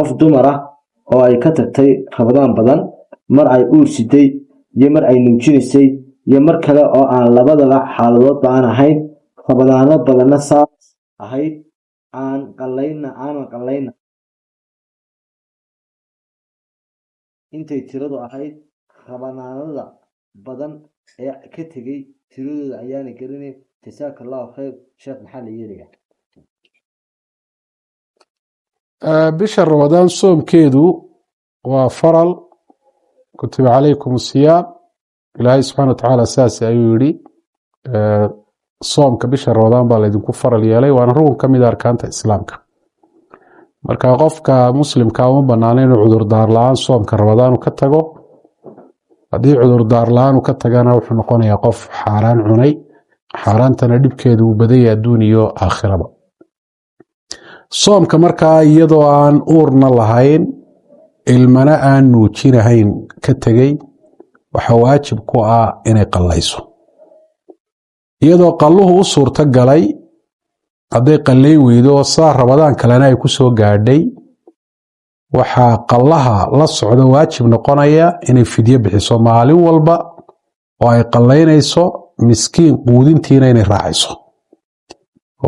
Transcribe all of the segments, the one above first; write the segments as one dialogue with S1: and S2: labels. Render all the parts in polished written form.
S1: qof dumar ah oo ay ka tagtay rabadaan badan mar ay uur siday iyo mar ay nuujinaysay iyo mar kale oo aan labadaba xaaladoodba aan ahayn rabadaano badanna saas ahayd aan qallayna intay tiradu ahayd rabadaanada badan ee ka tegay tiradooda ayaana gelinayn jazaaka allahu khayr sheekh maxaa la yeelaya
S2: bisha ramadaan soomkeedu waa faral kutiba calaykum siyaam ilaahay subxaana watacaala saas ayuu yidhi soomka bisha ramadaan baa laydinku faral yeelay waana rukun ka mid a arkaanta islaamka marka qofka muslimka uma banaana inuu cudurdaar la-aan soomka ramadaan ka tago haddii cudurdaar la-aan ka tagana wuxuu noqonayaa qof xaaraan cunay xaaraantana dhibkeedu uu badaya adduun iyo aakhiraba soomka markaa iyadoo aan uurna lahayn ilmana aan nuujinahayn ka tegey waxa waajib ku ah inay qallayso iyadoo qalluhu u suurto galay hadday qallay weydo saa ramadaan kalena ay ku soo gaadhay waxaa qallaha la socda waajib noqonaya inay fidyo bixiso maalin walba oo ay qallaynayso miskiin quudintiina inay raacayso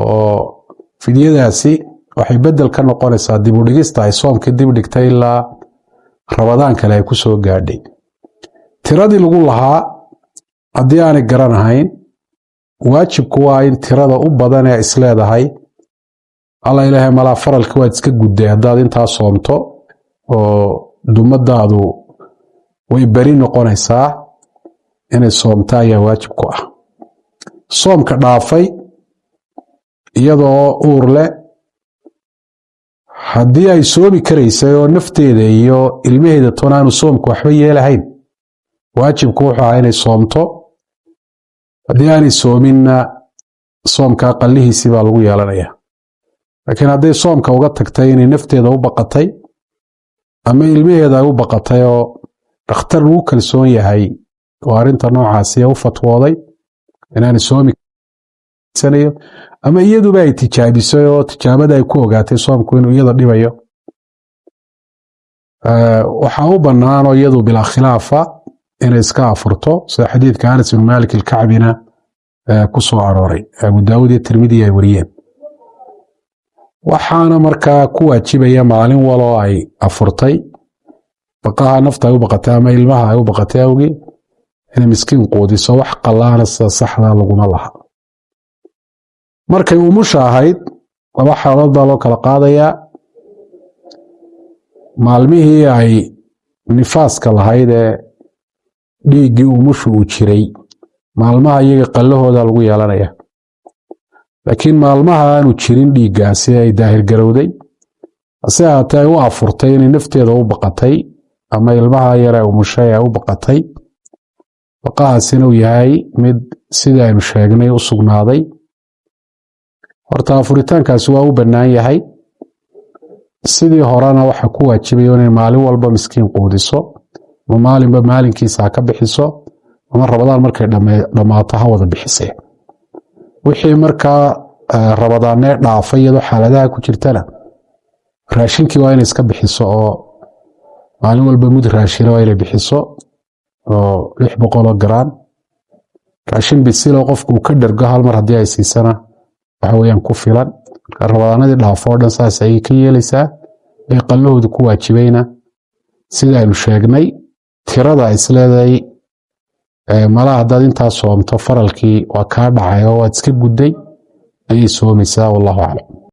S2: oo fidyadaasi waxay bedel ka noqonaysaa dib u dhigista ay soomka dib dhigtay ilaa ramadaan kale ay ku soo gaadhay tiradii lagu lahaa haddii aanay garanahayn waajibku waa in tirada u badan ee isleedahay alla ilaahay malaa faralka waad iska gudday haddaad intaa soomto oo dumadaadu way beri noqonaysaa inay soomta ayaa waajib ku ah soomka dhaafay iyadoo uur leh haddii ay soomi karaysay oo nafteeda iyo ilmaheeda toona aanu soomka waxba yeelahayn waajibku wuxuu ahaa inay soomto haddii aanay soominna soomka qallihiisii baa lagu yeelanaya laakiin hadday soomka uga tagtay inay nafteeda u baqatay ama ilmaheeda ay u baqatay oo dhakhtar lagu kalsoon yahay oo arrinta noocaasi u fatwooday inaanay soomi sanayo ama iyaduba ay tijaabisay oo tijaabada ay ku ogaatay soomku inuu iyada dhibayo waxaa u bannaan oo iyadu bilaa khilaafa inay iska afurto sida xadiidka Anas bin Malik al-Kacbina ku soo arooray Abu Daawud iyo Tirmidhi ay wariyeen waxaana markaa ku waajibaya maalin waloo ay afurtay baqaha nafta ay u baqatay ama ilmaha ay u baqatay awgeed inay miskiin quudiso wax qallaana sida saxda laguma laha markay umusha ahayd laba xaalood baa loo kala qaadayaa maalmihii ay nifaaska lahayd ee dhiiggii umushu uu jiray maalmaha iyaga qallahooda lagu yeelanaya laakiin maalmaha aanu jirin dhiiggaasi ay daahir garowday hase haatee ay u afurtay inay nafteeda u baqatay ama ilmaha yar ee umushay ay u baqatay baqahaasina uu yahay mid sidii aynu sheegnay u sugnaaday horta afuritaankaasi waa u bannaan yahay sidii horena waxa ku waajibayo inay maalin walba miskiin quudiso ma maalinba maalinkiisa ha ka bixiso ama rabadaan markay dhammaato ha wada bixisee wixii markaa rabadaanee dhaafay iyadoo xaaladaha ku jirtana raashinkii waa inay iska bixiso oo maalin walba mud raashina waa inay bixiso oo 600 garaan raashin bisiloo qofku uu ka dhergo hal mar haddii ay siisana waxa weeyaan ku filan marka rabadaanadii dhaafo oo dhan saas ayay ka yeelaysaa ee qallahooda ku waajibayna sida aynu sheegnay tirada ay isleedahay malaha haddaad intaa soomto faralkii waa kaa dhacay oo waad iska gudday ayay soomaysaa wallahu aclam